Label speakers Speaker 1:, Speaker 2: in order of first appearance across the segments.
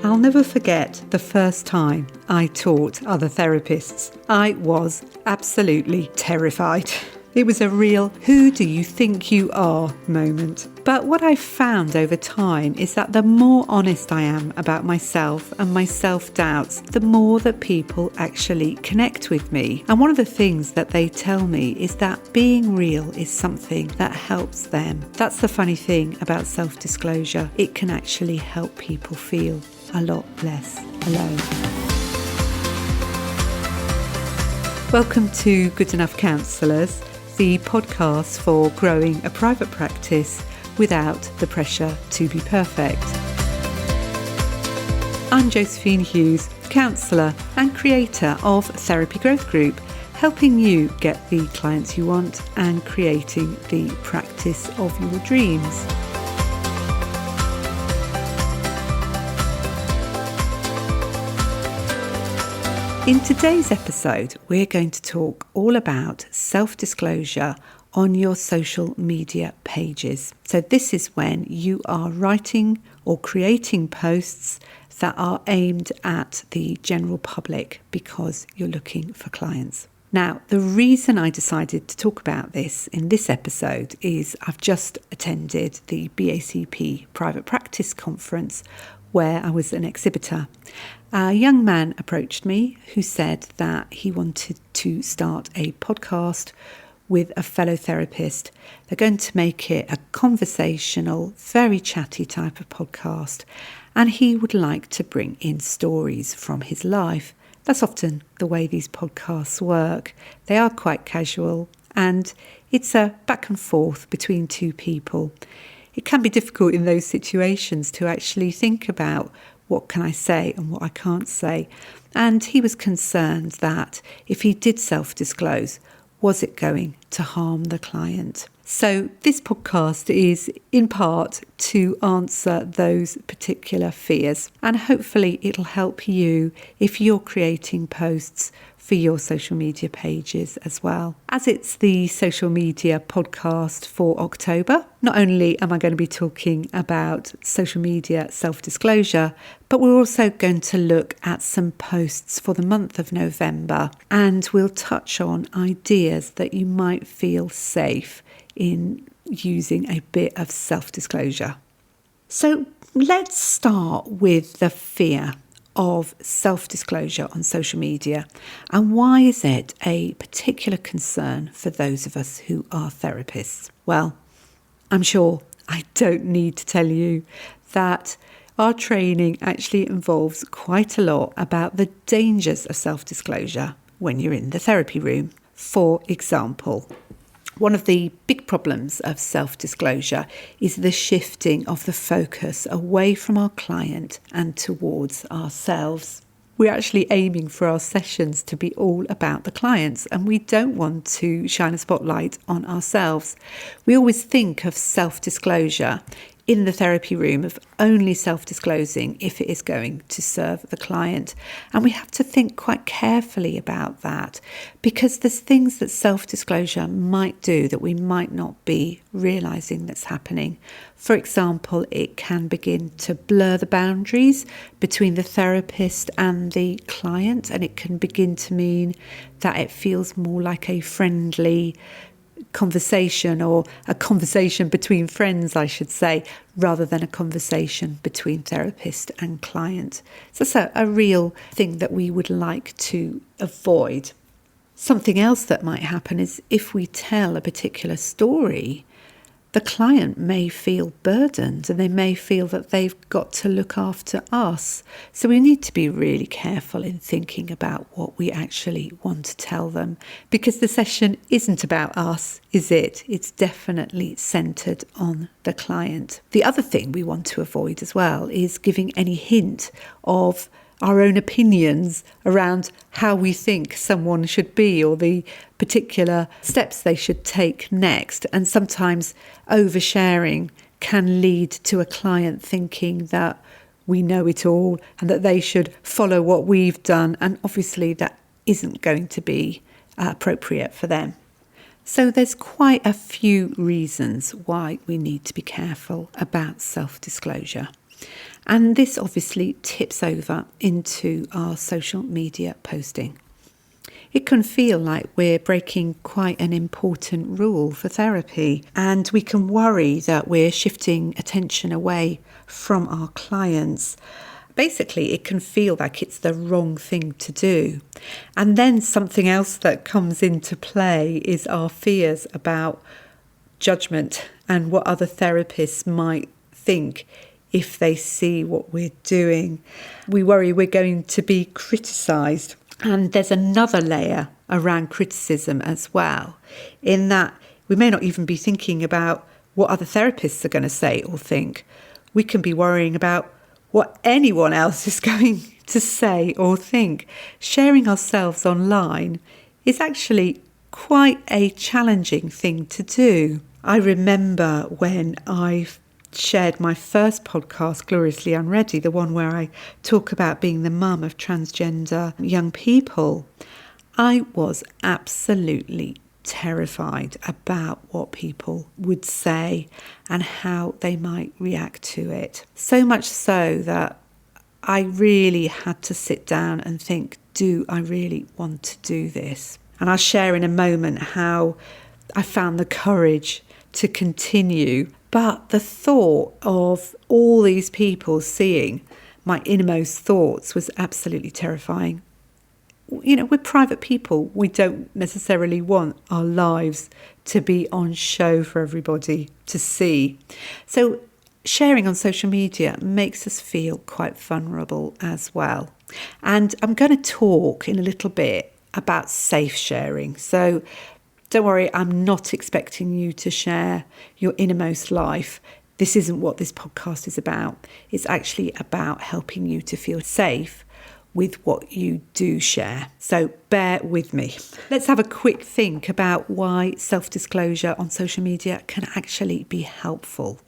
Speaker 1: I'll never forget the first time I taught other therapists. I was absolutely terrified. It was a real "who do you think you are" moment. But what I've found over time is that the more honest I am about myself and my self-doubts, the more that people actually connect with me. And one of the things that they tell me is that being real is something that helps them. That's the funny thing about self-disclosure. It can actually help people feel a lot less alone. Welcome to Good Enough Counsellors, the podcast for growing a private practice without the pressure to be perfect. I'm Josephine Hughes, counsellor and creator of Therapy Growth Group, helping you get the clients you want and creating the practice of your dreams. In today's episode, we're going to talk all about self-disclosure on your social media pages. So this is when you are writing or creating posts that are aimed at the general public because you're looking for clients. Now, the reason I decided to talk about this in this episode is I've just attended the BACP Private Practice Conference where I was an exhibitor. A young man approached me who said that he wanted to start a podcast with a fellow therapist. They're going to make it a conversational, very chatty type of podcast, and he would like to bring in stories from his life. That's often the way these podcasts work. They are quite casual, and it's a back and forth between two people. It can be difficult in those situations to actually think about what can I say and what I can't say. And he was concerned that if he did self-disclose, was it going to harm the client? So this podcast is in part to answer those particular fears, and hopefully it'll help you if you're creating posts for your social media pages as well. As it's the social media podcast for October, not only am I going to be talking about social media self-disclosure, but we're also going to look at some posts for the month of November, and we'll touch on ideas that you might feel safe in using a bit of self-disclosure. So let's start with the fear of self-disclosure on social media, and why is it a particular concern for those of us who are therapists? Well, I'm sure I don't need to tell you that our training actually involves quite a lot about the dangers of self-disclosure when you're in the therapy room. For example, one of the big problems of self-disclosure is the shifting of the focus away from our client and towards ourselves. We're actually aiming for our sessions to be all about the clients, and we don't want to shine a spotlight on ourselves. We always think of self-disclosure in the therapy room of only self-disclosing if it is going to serve the client. And we have to think quite carefully about that, because there's things that self-disclosure might do that we might not be realising that's happening. For example, it can begin to blur the boundaries between the therapist and the client, and it can begin to mean that it feels more like a friendly conversation, or a conversation between friends, I should say, rather than a conversation between therapist and client. So that's a real thing that we would like to avoid. Something else that might happen is if we tell a particular story, the client may feel burdened and they may feel that they've got to look after us. So we need to be really careful in thinking about what we actually want to tell them, because the session isn't about us, is it? It's definitely centred on the client. The other thing we want to avoid as well is giving any hint of our own opinions around how we think someone should be or the particular steps they should take next. And sometimes oversharing can lead to a client thinking that we know it all and that they should follow what we've done. And obviously that isn't going to be appropriate for them. So there's quite a few reasons why we need to be careful about self-disclosure. And this obviously tips over into our social media posting. It can feel like we're breaking quite an important rule for therapy, and we can worry that we're shifting attention away from our clients. Basically, it can feel like it's the wrong thing to do. And then something else that comes into play is our fears about judgment and what other therapists might think if they see what we're doing. We worry we're going to be criticised. And there's another layer around criticism as well, in that we may not even be thinking about what other therapists are going to say or think. We can be worrying about what anyone else is going to say or think. Sharing ourselves online is actually quite a challenging thing to do. I remember when I shared my first podcast, Gloriously Unready, the one where I talk about being the mum of transgender young people, I was absolutely terrified about what people would say and how they might react to it. So much so that I really had to sit down and think, do I really want to do this? And I'll share in a moment how I found the courage to continue. But the thought of all these people seeing my innermost thoughts was absolutely terrifying. You know, we're private people. We don't necessarily want our lives to be on show for everybody to see. So sharing on social media makes us feel quite vulnerable as well. And I'm going to talk in a little bit about safe sharing. So don't worry, I'm not expecting you to share your innermost life. This isn't what this podcast is about. It's actually about helping you to feel safe with what you do share. So bear with me. Let's have a quick think about why self-disclosure on social media can actually be helpful.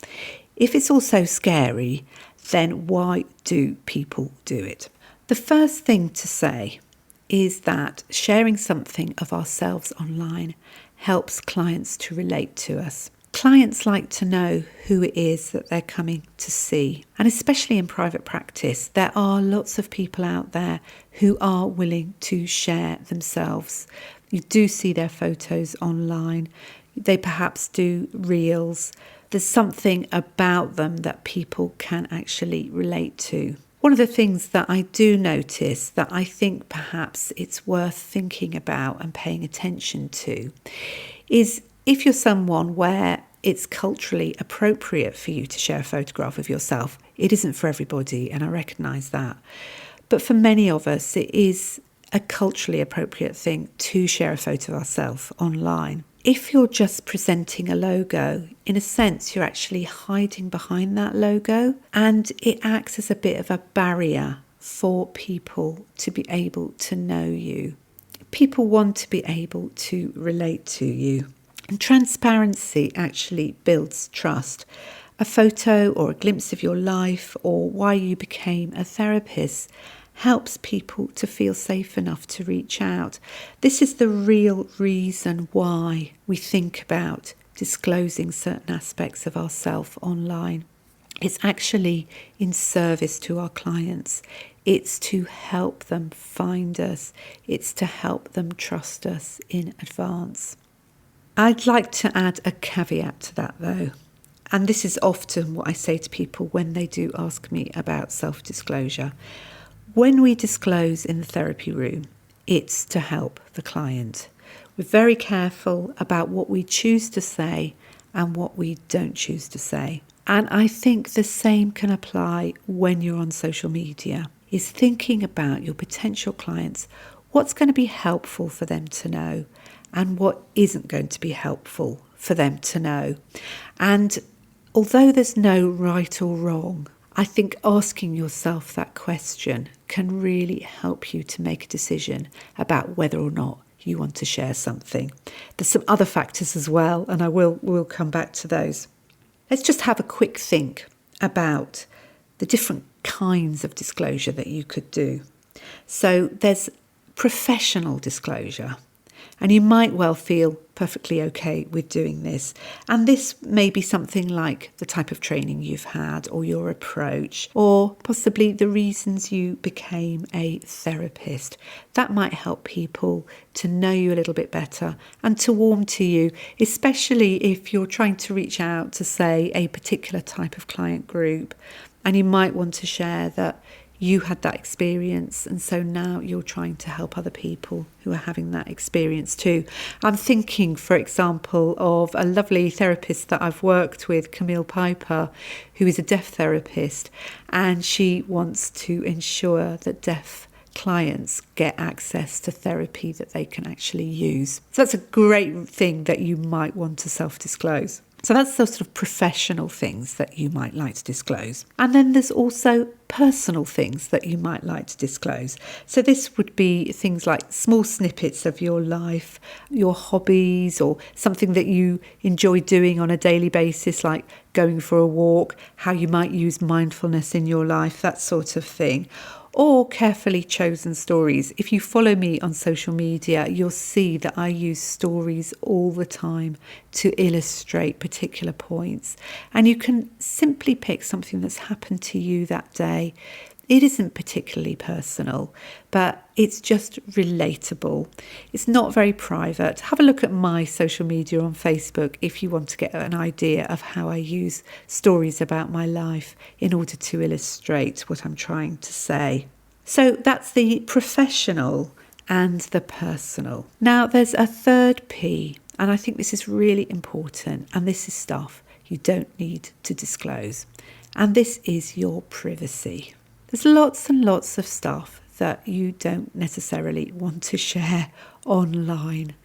Speaker 1: If it's also scary, then why do people do it? The first thing to say is that sharing something of ourselves online helps clients to relate to us. Clients like to know who it is that they're coming to see. And especially in private practice, there are lots of people out there who are willing to share themselves. You do see their photos online. They perhaps do reels. There's something about them that people can actually relate to. One of the things that I do notice that I think perhaps it's worth thinking about and paying attention to is if you're someone where it's culturally appropriate for you to share a photograph of yourself. It isn't for everybody, and I recognise that. But for many of us, it is a culturally appropriate thing to share a photo of ourselves online. If you're just presenting a logo, in a sense, you're actually hiding behind that logo, and it acts as a bit of a barrier for people to be able to know you. People want to be able to relate to you. And transparency actually builds trust. A photo or a glimpse of your life or why you became a therapist helps people to feel safe enough to reach out. This is the real reason why we think about disclosing certain aspects of ourselves online. It's actually in service to our clients. It's to help them find us. It's to help them trust us in advance. I'd like to add a caveat to that though. And this is often what I say to people when they do ask me about self-disclosure. When we disclose in the therapy room, it's to help the client. We're very careful about what we choose to say and what we don't choose to say. And I think the same can apply when you're on social media, is thinking about your potential clients, what's going to be helpful for them to know and what isn't going to be helpful for them to know. And although there's no right or wrong, I think asking yourself that question can really help you to make a decision about whether or not you want to share something. There's some other factors as well, and we'll come back to those. Let's just have a quick think about the different kinds of disclosure that you could do. So there's professional disclosure. And you might well feel perfectly okay with doing this. And this may be something like the type of training you've had, or your approach, or possibly the reasons you became a therapist. That might help people to know you a little bit better and to warm to you, especially if you're trying to reach out to, say, a particular type of client group. And you might want to share that you had that experience, and so now you're trying to help other people who are having that experience too. I'm thinking, for example, of a lovely therapist that I've worked with, Camille Piper, who is a deaf therapist, and she wants to ensure that deaf clients get access to therapy that they can actually use. So that's a great thing that you might want to self-disclose. So that's the sort of professional things that you might like to disclose. And then there's also personal things that you might like to disclose. So this would be things like small snippets of your life, your hobbies, or something that you enjoy doing on a daily basis, like going for a walk, how you might use mindfulness in your life, that sort of thing. Or carefully chosen stories. If you follow me on social media, you'll see that I use stories all the time to illustrate particular points. And you can simply pick something that's happened to you that day. It isn't particularly personal, but it's just relatable. It's not very private. Have a look at my social media on Facebook if you want to get an idea of how I use stories about my life in order to illustrate what I'm trying to say. So that's the professional and the personal. Now there's a third P, and I think this is really important, and this is stuff you don't need to disclose. And this is your privacy. There's lots and lots of stuff that you don't necessarily want to share online,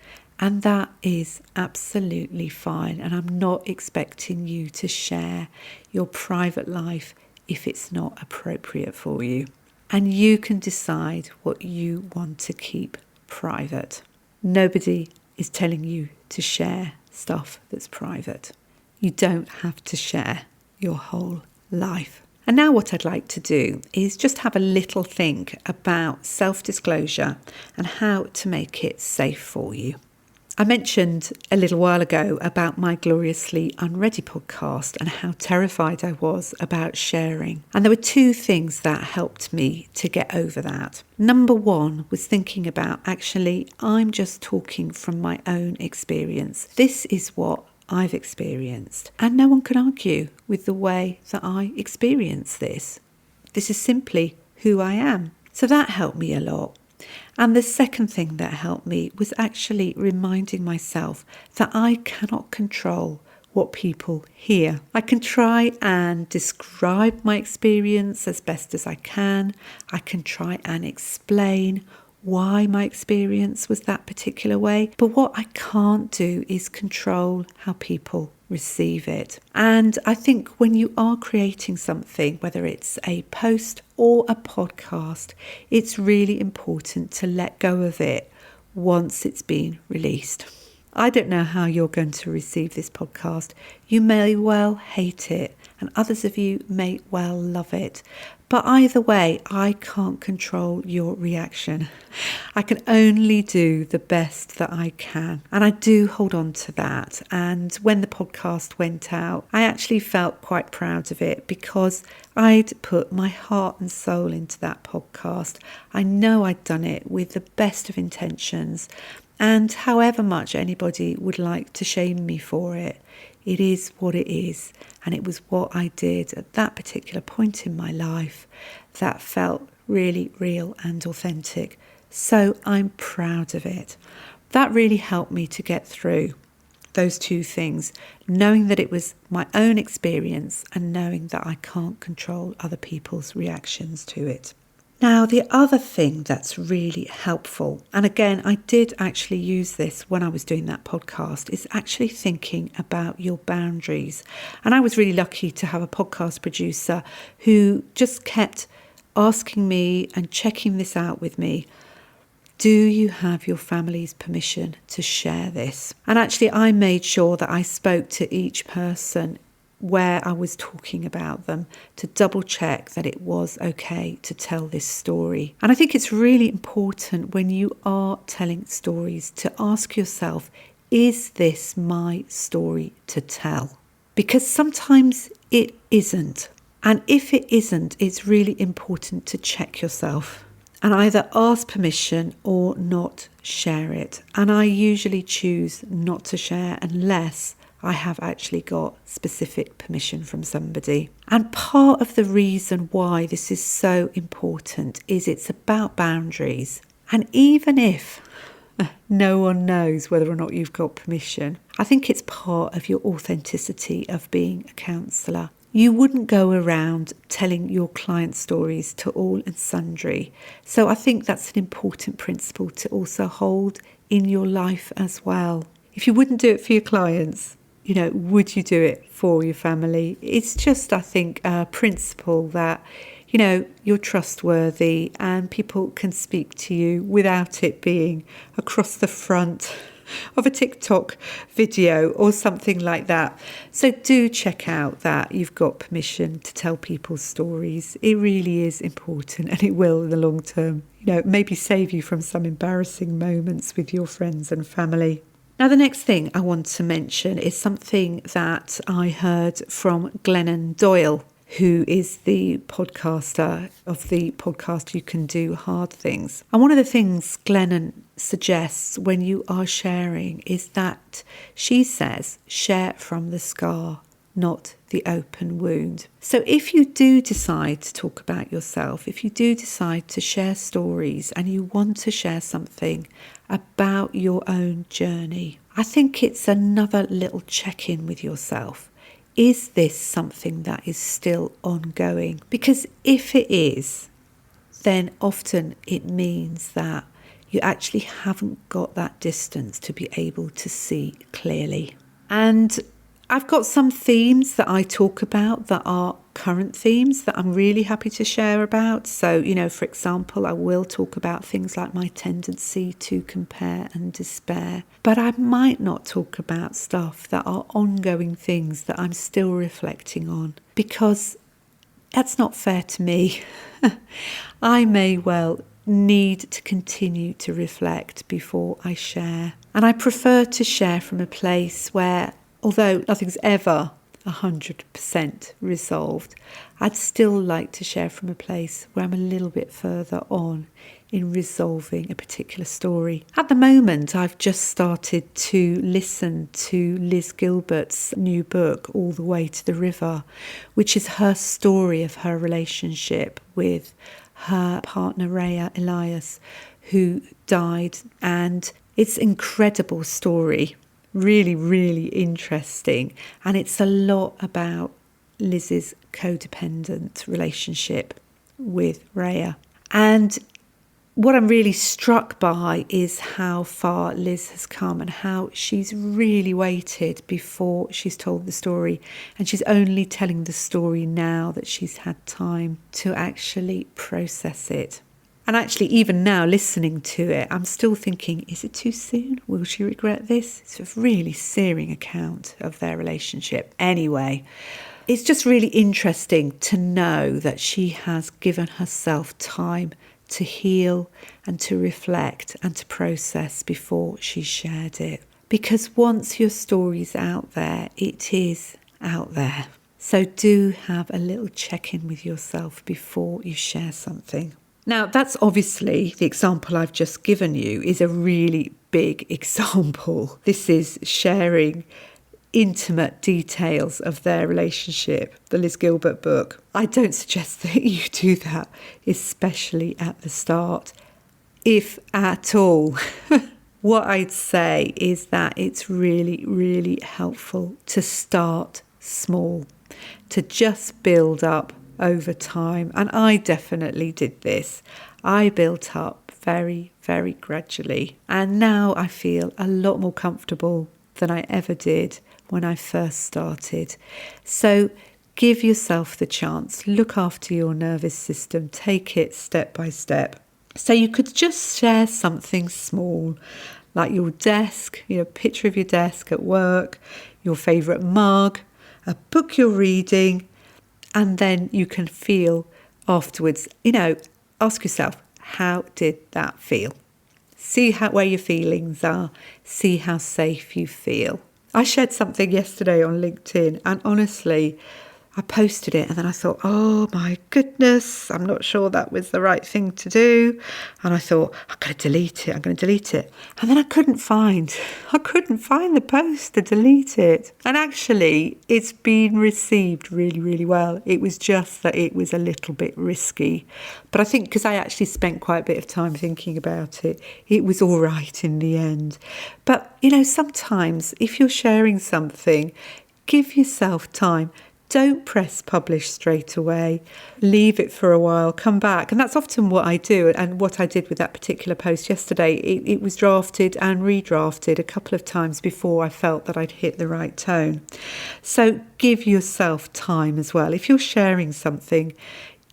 Speaker 1: and that is absolutely fine. And I'm not expecting you to share your private life if it's not appropriate for you. And you can decide what you want to keep private. Nobody is telling you to share stuff that's private. You don't have to share your whole life. And now what I'd like to do is just have a little think about self-disclosure and how to make it safe for you. I mentioned a little while ago about my Gloriously Unready podcast and how terrified I was about sharing. And there were two things that helped me to get over that. Number one was thinking about, actually, I'm just talking from my own experience. This is what I've experienced, and no one can argue with the way that I experience this. This is simply who I am. So that helped me a lot. And the second thing that helped me was actually reminding myself that I cannot control what people hear. I can try and describe my experience as best as I can. I can try and explain why my experience was that particular way. But what I can't do is control how people receive it. And I think when you are creating something, whether it's a post or a podcast, it's really important to let go of it once it's been released. I don't know how you're going to receive this podcast. You may well hate it, and others of you may well love it. But either way, I can't control your reaction. I can only do the best that I can. And I do hold on to that. And when the podcast went out, I actually felt quite proud of it because I'd put my heart and soul into that podcast. I know I'd done it with the best of intentions. And however much anybody would like to shame me for it, it is what it is. And it was what I did at that particular point in my life that felt really real and authentic. So I'm proud of it. That really helped me to get through those two things, knowing that it was my own experience and knowing that I can't control other people's reactions to it. Now, the other thing that's really helpful, and again, I did actually use this when I was doing that podcast, is actually thinking about your boundaries. And I was really lucky to have a podcast producer who just kept asking me and checking this out with me. Do you have your family's permission to share this? And actually, I made sure that I spoke to each person where I was talking about them to double check that it was okay to tell this story. And I think it's really important when you are telling stories to ask yourself, is this my story to tell? Because sometimes it isn't. And if it isn't, it's really important to check yourself and either ask permission or not share it. And I usually choose not to share unless I have actually got specific permission from somebody. And part of the reason why this is so important is it's about boundaries. And even if no one knows whether or not you've got permission, I think it's part of your authenticity of being a counsellor. You wouldn't go around telling your client stories to all and sundry. So I think that's an important principle to also hold in your life as well. If you wouldn't do it for your clients, would you do it for your family? It's just, I think, a principle that, you're trustworthy and people can speak to you without it being across the front of a TikTok video or something like that. So do check out that you've got permission to tell people's stories. It really is important, and it will in the long term, maybe save you from some embarrassing moments with your friends and family. Now, the next thing I want to mention is something that I heard from Glennon Doyle, who is the podcaster of the podcast You Can Do Hard Things. And one of the things Glennon suggests when you are sharing is that she says, share from the scar, not the open wound. So if you do decide to talk about yourself, if you do decide to share stories and you want to share something about your own journey, I think it's another little check-in with yourself. Is this something that is still ongoing? Because if it is, then often it means that you actually haven't got that distance to be able to see clearly. And I've got some themes that I talk about that are current themes that I'm really happy to share about. So, for example, I will talk about things like my tendency to compare and despair, but I might not talk about stuff that are ongoing things that I'm still reflecting on, because that's not fair to me. I may well need to continue to reflect before I share. And I prefer to share from a place where, although nothing's ever 100% resolved, I'd still like to share from a place where I'm a little bit further on in resolving a particular story. At the moment, I've just started to listen to Liz Gilbert's new book, All the Way to the River, which is her story of her relationship with her partner, Rhea Elias, who died. And it's an incredible story. Really, really interesting. And it's a lot about Liz's codependent relationship with Rhea. And what I'm really struck by is how far Liz has come and how she's really waited before she's told the story. And she's only telling the story now that she's had time to actually process it. And actually, even now, listening to it, I'm still thinking, is it too soon? Will she regret this? It's a really searing account of their relationship. Anyway, it's just really interesting to know that she has given herself time to heal and to reflect and to process before she shared it. Because once your story's out there, it is out there. So do have a little check-in with yourself before you share something. Now, that's obviously the example I've just given you is a really big example. This is sharing intimate details of their relationship, the Liz Gilbert book. I don't suggest that you do that, especially at the start, if at all. What I'd say is that it's really, really helpful to start small, to just build up over time. And I definitely did this. I built up very, very gradually. And now I feel a lot more comfortable than I ever did when I first started. So give yourself the chance. Look after your nervous system. Take it step by step. So you could just share something small, like your desk, picture of your desk at work, your favourite mug, a book you're reading, and then you can feel afterwards, ask yourself, how did that feel? See where your feelings are. See how safe you feel. I shared something yesterday on LinkedIn, and honestly, I posted it and then I thought, oh my goodness, I'm not sure that was the right thing to do. And I thought, I'm going to delete it. And then I couldn't find the post to delete it. And actually, it's been received really, really well. It was just that it was a little bit risky. But I think because I actually spent quite a bit of time thinking about it, it was all right in the end. But, sometimes if you're sharing something, give yourself time. Don't press publish straight away. Leave it for a while, come back. And that's often what I do. And what I did with that particular post yesterday, it was drafted and redrafted a couple of times before I felt that I'd hit the right tone. So give yourself time as well. If you're sharing something,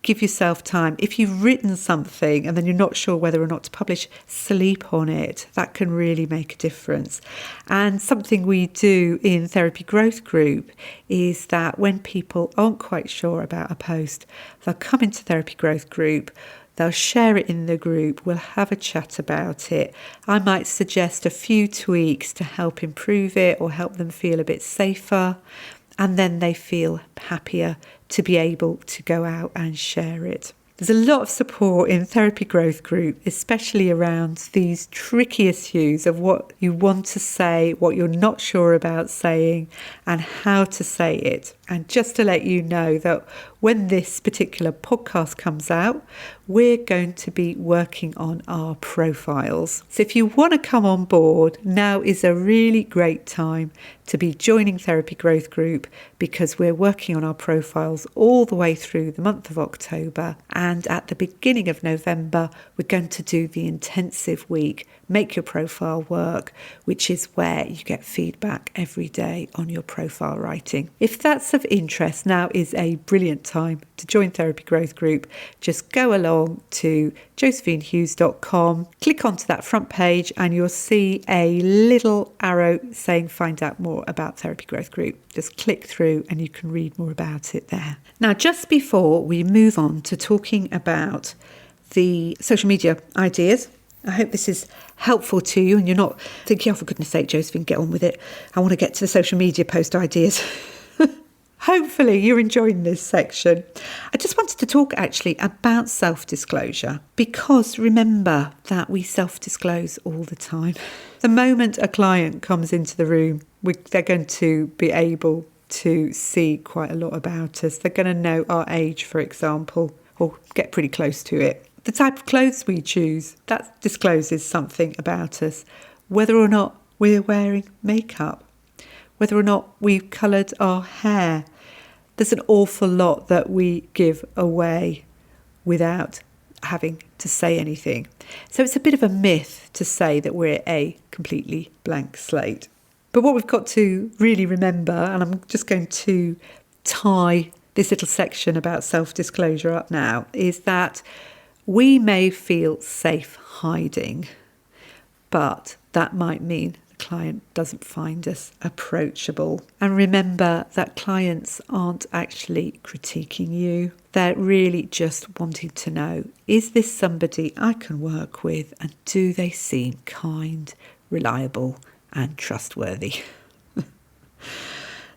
Speaker 1: give yourself time. If you've written something and then you're not sure whether or not to publish, sleep on it. That can really make a difference. And something we do in Therapy Growth Group is that when people aren't quite sure about a post, they'll come into Therapy Growth Group, they'll share it in the group, we'll have a chat about it. I might suggest a few tweaks to help improve it or help them feel a bit safer. And then they feel happier to be able to go out and share it. There's a lot of support in Therapy Growth Group, especially around these tricky issues of what you want to say, what you're not sure about saying, and how to say it. And just to let you know that when this particular podcast comes out, we're going to be working on our profiles. So if you want to come on board, now is a really great time to be joining Therapy Growth Group, because we're working on our profiles all the way through the month of October. And at the beginning of November, we're going to do the intensive week, Make Your Profile Work, which is where you get feedback every day on your profile writing. If that's of interest, now is a brilliant time to join Therapy Growth Group. Just go along to josephinehughes.com, click onto that front page, and you'll see a little arrow saying find out more about Therapy Growth Group. Just click through and you can read more about it there. Now, just before we move on to talking about the social media ideas, I hope this is helpful to you and you're not thinking, oh, for goodness sake, Josephine, get on with it. I want to get to the social media post ideas. Hopefully you're enjoying this section. I just wanted to talk actually about self-disclosure, because remember that we self-disclose all the time. The moment a client comes into the room, they're going to be able to see quite a lot about us. They're going to know our age, for example, or get pretty close to it. The type of clothes we choose, that discloses something about us. Whether or not we're wearing makeup, whether or not we've coloured our hair. There's an awful lot that we give away without having to say anything. So it's a bit of a myth to say that we're a completely blank slate. But what we've got to really remember, and I'm just going to tie this little section about self-disclosure up now, is that we may feel safe hiding, but that might mean the client doesn't find us approachable. And remember that clients aren't actually critiquing you. They're really just wanting to know, is this somebody I can work with, and do they seem kind, reliable and trustworthy?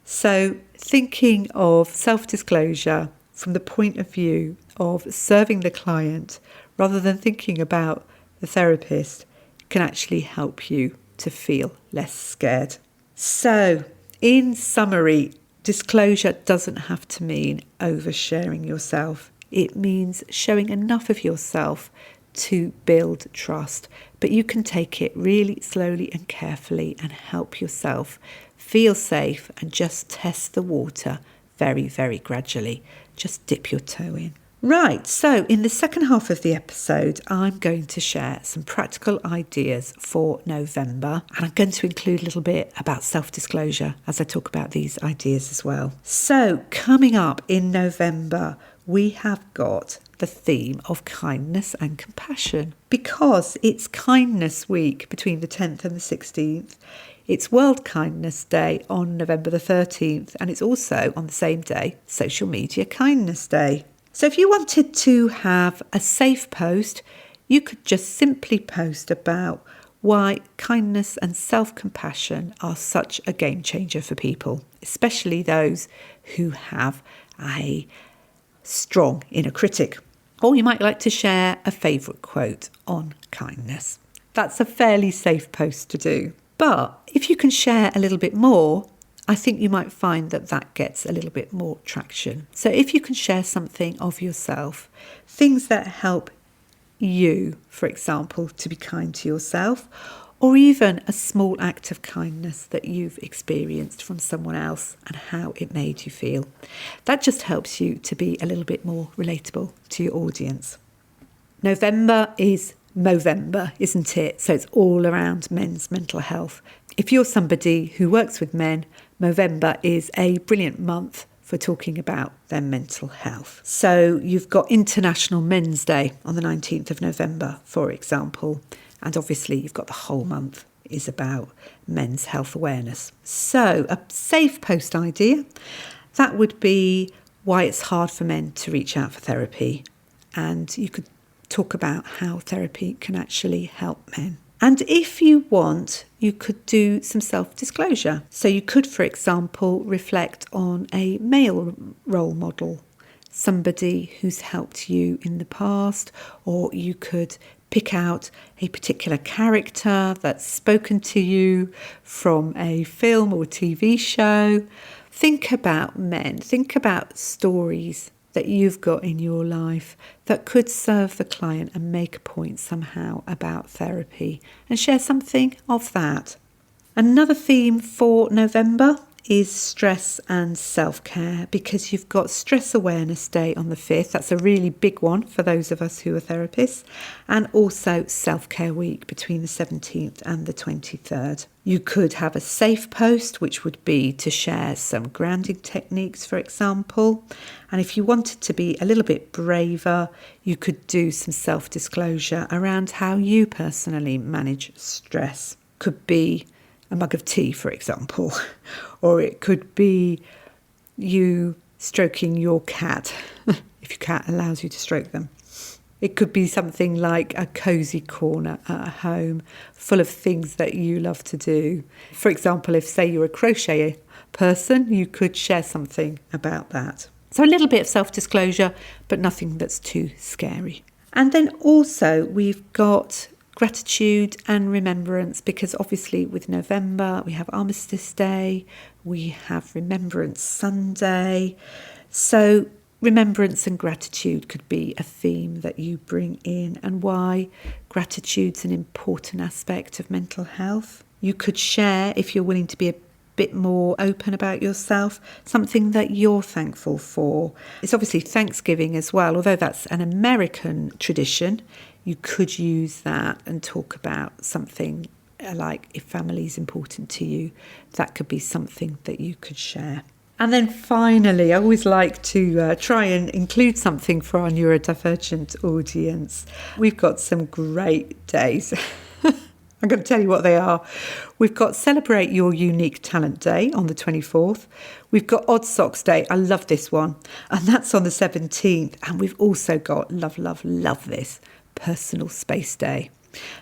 Speaker 1: So thinking of self-disclosure from the point of view of serving the client rather than thinking about the therapist can actually help you to feel less scared. So, in summary, disclosure doesn't have to mean oversharing yourself. It means showing enough of yourself to build trust, but you can take it really slowly and carefully and help yourself feel safe and just test the water very, very gradually. Just dip your toe in. Right, so in the second half of the episode, I'm going to share some practical ideas for November, and I'm going to include a little bit about self-disclosure as I talk about these ideas as well. So coming up in November, we have got the theme of kindness and compassion. Because it's Kindness Week between the 10th and the 16th, It's World Kindness Day on November the 13th, and it's also on the same day, Social Media Kindness Day. So if you wanted to have a safe post, you could just simply post about why kindness and self-compassion are such a game changer for people, especially those who have a strong inner critic. Or you might like to share a favourite quote on kindness. That's a fairly safe post to do. But if you can share a little bit more, I think you might find that that gets a little bit more traction. So if you can share something of yourself, things that help you, for example, to be kind to yourself, or even a small act of kindness that you've experienced from someone else and how it made you feel. That just helps you to be a little bit more relatable to your audience. November is Movember, isn't it? So it's all around men's mental health. If you're somebody who works with men, Movember is a brilliant month for talking about their mental health. So you've got International Men's Day on the 19th of November, for example. And obviously you've got the whole month is about men's health awareness. So a safe post idea, that would be why it's hard for men to reach out for therapy. And you could talk about how therapy can actually help men. And if you want, you could do some self-disclosure. So you could, for example, reflect on a male role model, somebody who's helped you in the past, or you could pick out a particular character that's spoken to you from a film or TV show. Think about men, think about stories that you've got in your life that could serve the client and make a point somehow about therapy, and share something of that. Another theme for November is stress and self-care, because you've got Stress Awareness Day on the 5th. That's a really big one for those of us who are therapists, and also Self-Care Week between the 17th and the 23rd. You could have a safe post, which would be to share some grounding techniques, for example. And if you wanted to be a little bit braver, you could do some self-disclosure around how you personally manage stress. Could be a mug of tea, for example, or it could be you stroking your cat, if your cat allows you to stroke them. It could be something like a cosy corner at home full of things that you love to do. For example, if, say, you're a crochet person, you could share something about that. So a little bit of self-disclosure, but nothing that's too scary. And then also we've got gratitude and remembrance, because obviously with November we have Armistice Day, we have Remembrance Sunday. So remembrance and gratitude could be a theme that you bring in, and why gratitude's an important aspect of mental health. You could share, if you're willing to be a bit more open about yourself, something that you're thankful for. It's obviously Thanksgiving as well, although that's an American tradition. You could use that and talk about something like, if family is important to you, that could be something that you could share. And then finally, I always like to try and include something for our neurodivergent audience. We've got some great days. I'm going to tell you what they are. We've got Celebrate Your Unique Talent Day on the 24th. We've got Odd Socks Day. I love this one. And that's on the 17th. And we've also got, love this, Personal Space Day.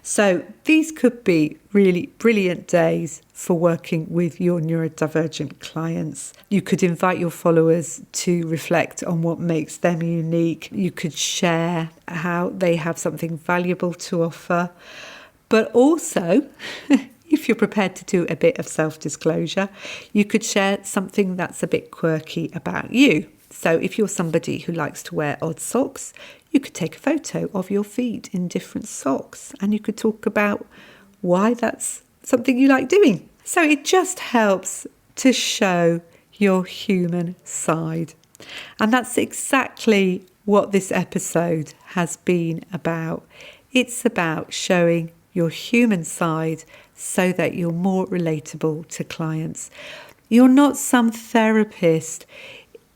Speaker 1: So these could be really brilliant days for working with your neurodivergent clients. You could invite your followers to reflect on what makes them unique. You could share how they have something valuable to offer. But also, if you're prepared to do a bit of self-disclosure, you could share something that's a bit quirky about you. So if you're somebody who likes to wear odd socks, you could take a photo of your feet in different socks, and you could talk about why that's something you like doing. So it just helps to show your human side. And that's exactly what this episode has been about. It's about showing your human side so that you're more relatable to clients. You're not some therapist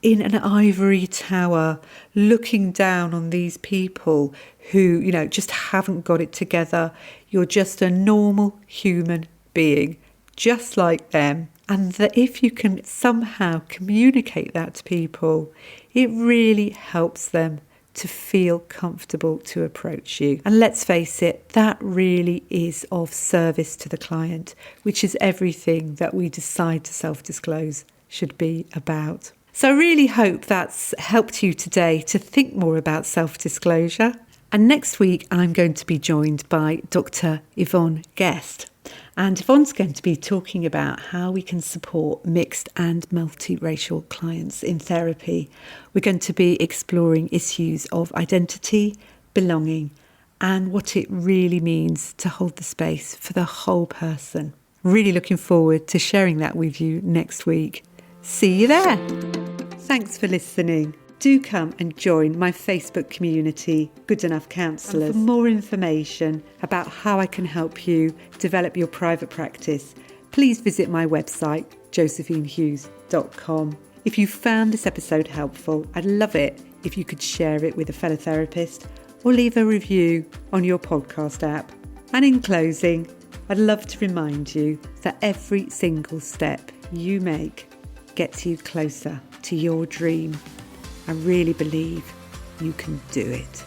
Speaker 1: in an ivory tower looking down on these people who, just haven't got it together. You're just a normal human being just like them, and that if you can somehow communicate that to people, it really helps them to feel comfortable to approach you. And let's face it, that really is of service to the client, which is everything that we decide to self-disclose should be about. So I really hope that's helped you today to think more about self-disclosure. And next week, I'm going to be joined by Dr. Yvonne Guest. And Yvonne's going to be talking about how we can support mixed and multiracial clients in therapy. We're going to be exploring issues of identity, belonging, and what it really means to hold the space for the whole person. Really looking forward to sharing that with you next week. See you there. Thanks for listening. Do come and join my Facebook community, Good Enough Counsellors. And for more information about how I can help you develop your private practice, please visit my website, josephinehughes.com. If you found this episode helpful, I'd love it if you could share it with a fellow therapist or leave a review on your podcast app. And in closing, I'd love to remind you that every single step you make gets you closer to your dream. I really believe you can do it.